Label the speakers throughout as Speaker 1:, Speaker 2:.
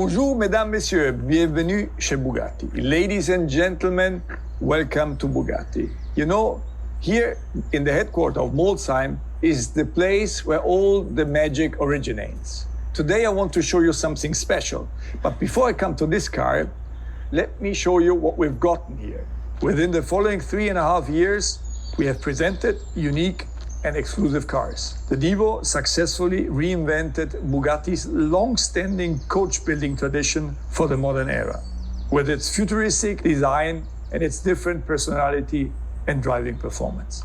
Speaker 1: Bonjour, mesdames, messieurs, bienvenue chez Bugatti. Ladies and gentlemen, welcome to Bugatti. You know, here in the headquarters of Molsheim is the place where all the magic originates. Today I want to show you something special. But before I come to this car, let me show you what we've gotten here. Within the following 3.5 years, we have presented unique and exclusive cars. The Divo successfully reinvented Bugatti's long-standing coach-building tradition for the modern era, with its futuristic design and its different personality and driving performance.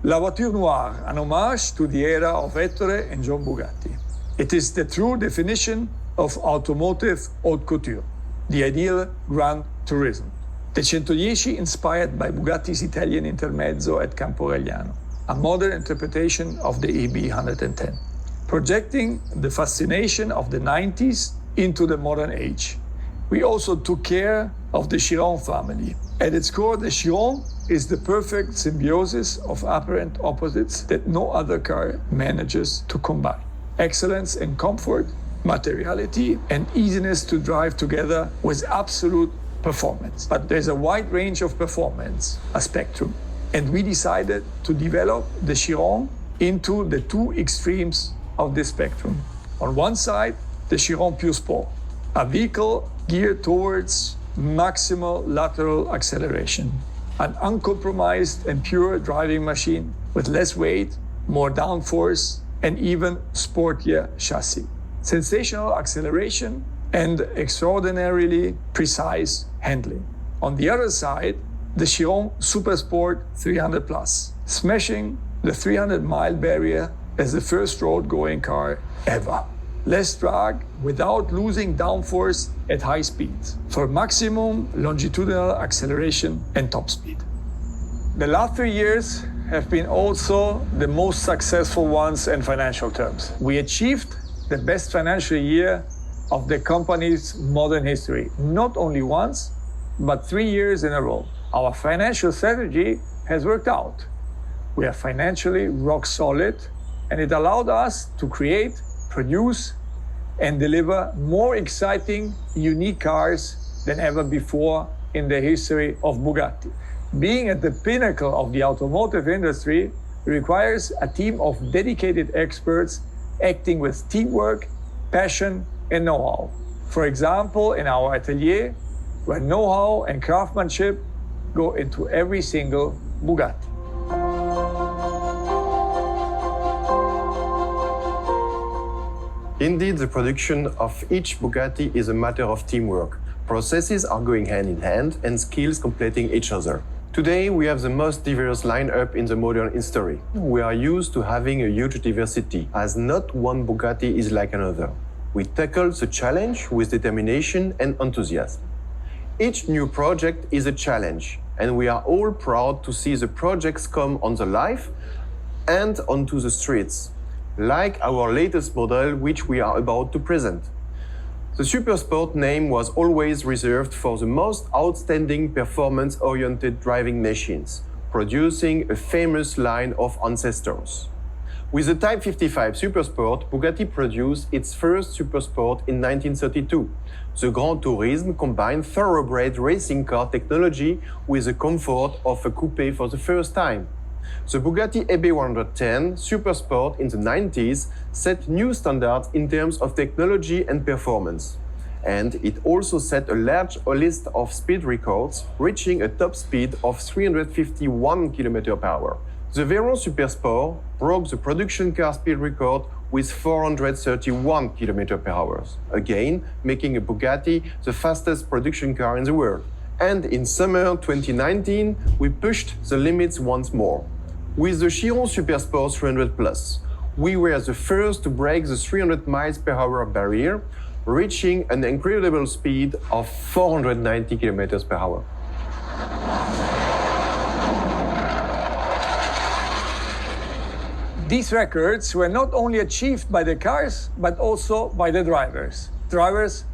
Speaker 1: La Voiture Noire, an homage to the era of Ettore and John Bugatti. It is the true definition of automotive haute couture, the ideal Grand Tourisme. The 110 inspired by Bugatti's Italian intermezzo at Campo Galliano, a modern interpretation of the EB 110, projecting the fascination of the 90s into the modern age. We also took care of the Chiron family. At its core, the Chiron is the perfect symbiosis of apparent opposites that no other car manages to combine. Excellence and comfort, materiality and easiness to drive together with absolute performance. But there's a wide range of performance, a spectrum. And we decided to develop the Chiron into the two extremes of this spectrum. On one side, the CHIRON Pur Sport, a vehicle geared towards maximal lateral acceleration, an uncompromised and pure driving machine with less weight, more downforce, and even sportier chassis. Sensational acceleration and extraordinarily precise handling. On the other side, the CHIRON Super Sport 300 Plus, smashing the 300-mile barrier as the first road-going car ever. Less drag without losing downforce at high speeds for maximum longitudinal acceleration and top speed. The last 3 years have been also the most successful ones in financial terms. We achieved the best financial year of the company's modern history, not only once, but 3 years in a row. Our financial strategy has worked out. We are financially rock solid, and it allowed us to create, produce, and deliver more exciting, unique cars than ever before in the history of Bugatti. Being at the pinnacle of the automotive industry requires a team of dedicated experts acting with teamwork, passion, and know-how. For example, in our atelier, where know-how and craftsmanship go into every single Bugatti.
Speaker 2: Indeed, the production of each Bugatti is a matter of teamwork. Processes are going hand in hand and skills completing each other. Today, we have the most diverse lineup in the modern history. We are used to having a huge diversity, as not one Bugatti is like another. We tackle the challenge with determination and enthusiasm. Each new project is a challenge, and we are all proud to see the projects come on the life and onto the streets, like our latest model, which we are about to present. The Super Sport name was always reserved for the most outstanding performance-oriented driving machines, producing a famous line of ancestors. With the Type 55 Super Sport, Bugatti produced its first Super Sport in 1932. The Grand Tourisme combined thoroughbred racing car technology with the comfort of a coupe for the first time. The Bugatti EB 110 Super Sport in the 90s set new standards in terms of technology and performance. And it also set a large list of speed records, reaching a top speed of 351 km/h. The Veyron Super Sport broke the production car speed record with 431 km/h, again making a Bugatti the fastest production car in the world. And in summer 2019, we pushed the limits once more. With the CHIRON Super Sport 300 Plus, we were the first to break the 300 mph barrier, reaching an incredible speed of 490 km/h.
Speaker 1: These records were not only achieved by the cars, but also by the drivers. Drivers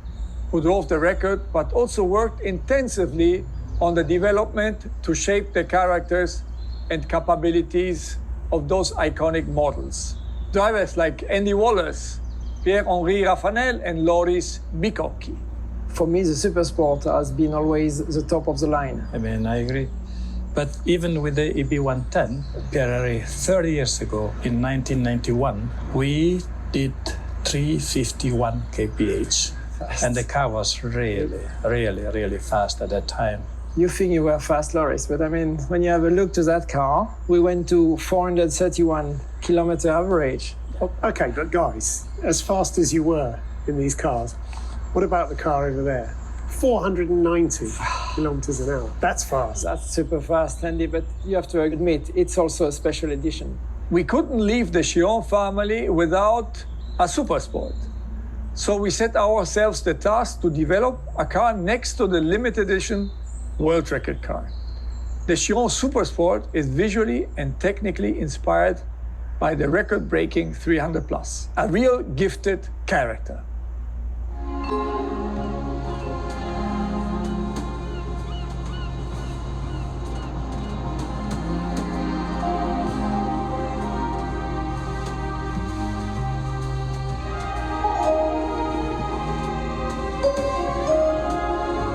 Speaker 1: who drove the record, but also worked intensively on the development to shape the characters and capabilities of those iconic models. Drivers like Andy Wallace, Pierre-Henri Raffanel and Loris Bicocchi.
Speaker 3: For me, the Super Sport has been always the top of the line.
Speaker 4: I mean, I agree. But even with the EB110, Pierre-Henri, 30 years ago, in 1991, we did 351 kph.
Speaker 3: Fast.
Speaker 4: And the car was really fast at that time.
Speaker 3: You think you were fast, Loris, but I mean, when you have a look to that car, we went to 431 kilometer average.
Speaker 5: Okay, but guys, as fast as you were in these cars, what about the car over there? 490 kilometers an hour. That's fast.
Speaker 3: That's super fast, Andy, but you have to admit, it's also a special edition.
Speaker 1: We couldn't leave the Chiron family without a Super Sport. So we set ourselves the task to develop a car next to the limited edition world record car. The Chiron Super Sport is visually and technically inspired by the record-breaking 300 Plus, a real gifted character.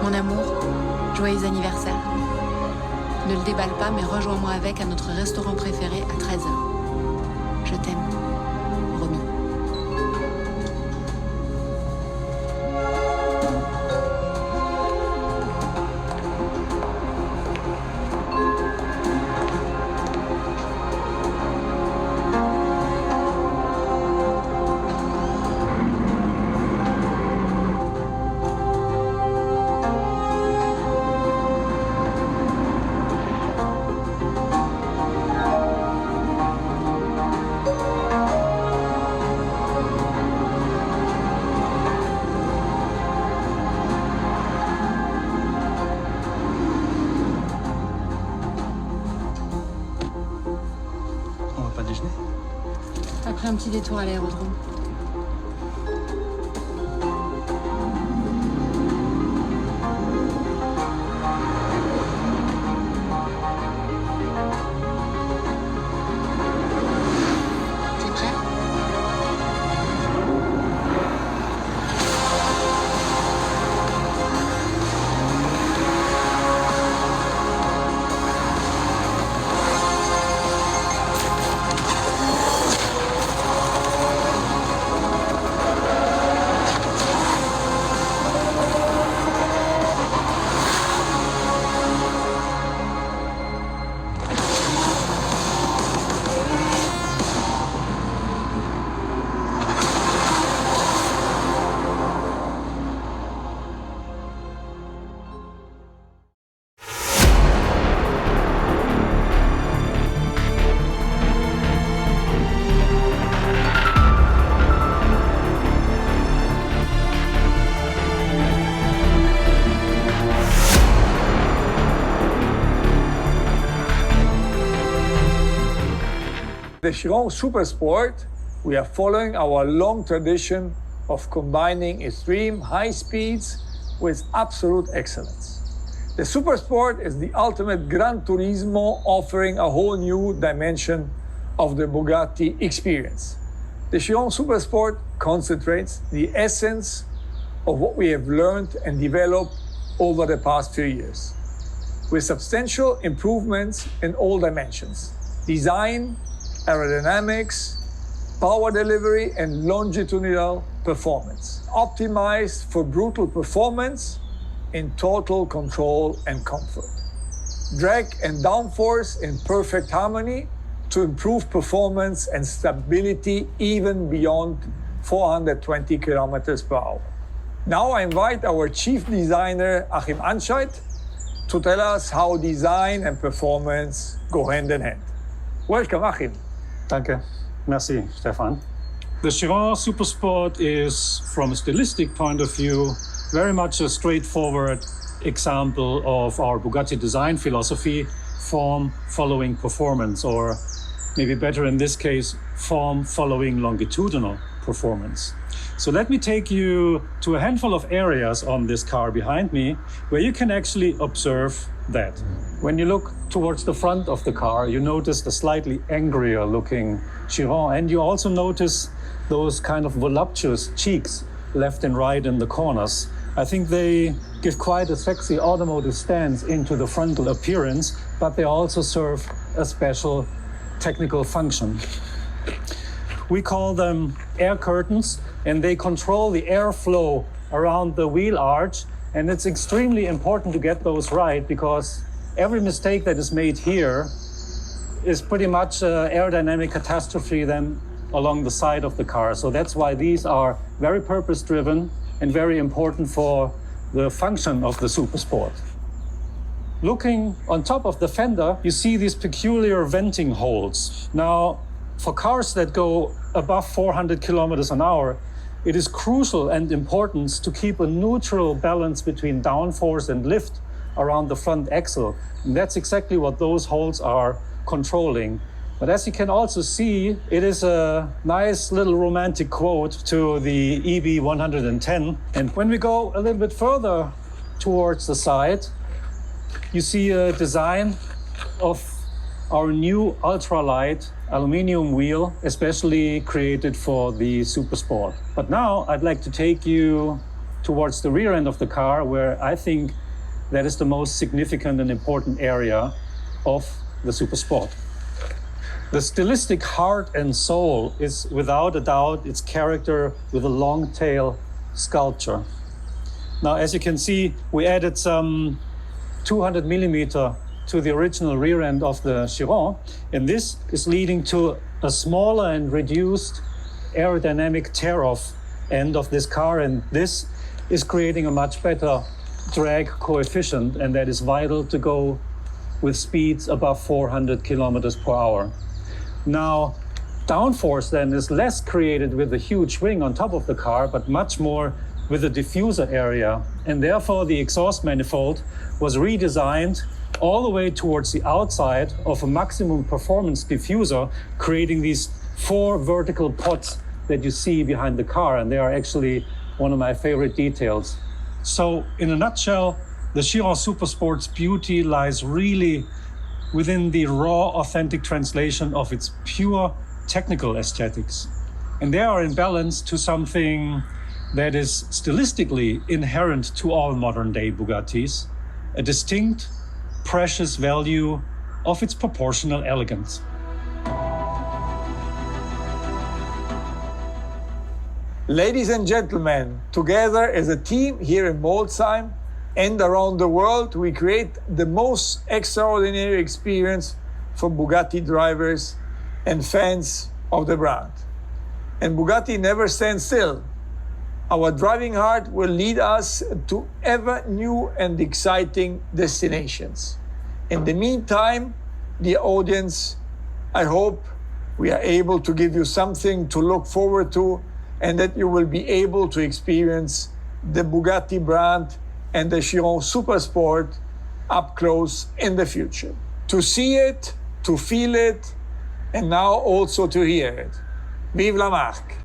Speaker 6: Mon amour, joyeux anniversaire. Ne le déballe pas, mais rejoins-moi avec à notre restaurant préféré à 13h. Je t'aime. Romy.
Speaker 4: On va pas déjeuner?
Speaker 6: Après un petit détour à l'aérodrome. T'es prêt?
Speaker 1: The Chiron Super Sport, we are following our long tradition of combining extreme high speeds with absolute excellence. The Super Sport is the ultimate Grand Turismo, offering a whole new dimension of the Bugatti experience. The Chiron Super Sport concentrates the essence of what we have learned and developed over the past few years, with substantial improvements in all dimensions: design, aerodynamics, power delivery, and longitudinal performance, optimized for brutal performance in total control and comfort. Drag and downforce in perfect harmony to improve performance and stability even beyond 420 kilometers per hour. Now I invite our chief designer, Achim Anscheit, to tell us how design and performance go hand in hand. Welcome, Achim.
Speaker 7: Danke. Merci, Stefan. The Chiron Super Sport is, from a stylistic point of view, very much a straightforward example of our Bugatti design philosophy: form following performance, or maybe better in this case, form following longitudinal performance. So let me take you to a handful of areas on this car behind me where you can actually observe that. When you look towards the front of the car, you notice the slightly angrier looking Chiron, and you also notice those kind of voluptuous cheeks left and right in the corners. I think they give quite a sexy automotive stance into the frontal appearance, but they also serve a special technical function. We call them air curtains, and they control the airflow around the wheel arch. And it's extremely important to get those right, because every mistake that is made here is pretty much an aerodynamic catastrophe then along the side of the car. So that's why these are very purpose-driven and very important for the function of the Super Sport. Looking on top of the fender, you see these peculiar venting holes. Now, for cars that go above 400 kilometers an hour, it is crucial and important to keep a neutral balance between downforce and lift around the front axle. And that's exactly what those holes are controlling. But as you can also see, it is a nice little romantic quote to the EB110. And when we go a little bit further towards the side, you see a design of our new ultralight aluminum wheel, especially created for the Super Sport. But now I'd like to take you towards the rear end of the car, where I think that is the most significant and important area of the Super Sport. The stylistic heart and soul is without a doubt its character with a long tail sculpture. Now, as you can see, we added some 200 millimeter to the original rear end of the Chiron, and this is leading to a smaller and reduced aerodynamic tear-off end of this car, and this is creating a much better drag coefficient, and that is vital to go with speeds above 400 kilometers per hour. Now, downforce then is less created with the huge wing on top of the car, but much more with the diffuser area, and therefore the exhaust manifold was redesigned all the way towards the outside of a maximum performance diffuser, creating these 4 vertical pods that you see behind the car, and they are actually one of my favorite details. So in a nutshell, the CHIRON Super Sport's beauty lies really within the raw, authentic translation of its pure technical aesthetics. And they are in balance to something that is stylistically inherent to all modern-day Bugattis, a distinct, precious value of its proportional elegance.
Speaker 1: Ladies and gentlemen, together as a team here in Molsheim and around the world, we create the most extraordinary experience for Bugatti drivers and fans of the brand. And Bugatti never stands still. Our driving heart will lead us to ever new and exciting destinations. In the meantime, dear audience, I hope we are able to give you something to look forward to, and that you will be able to experience the Bugatti brand and the CHIRON Super Sport up close in the future. To see it, to feel it, and now also to hear it. Vive la marque!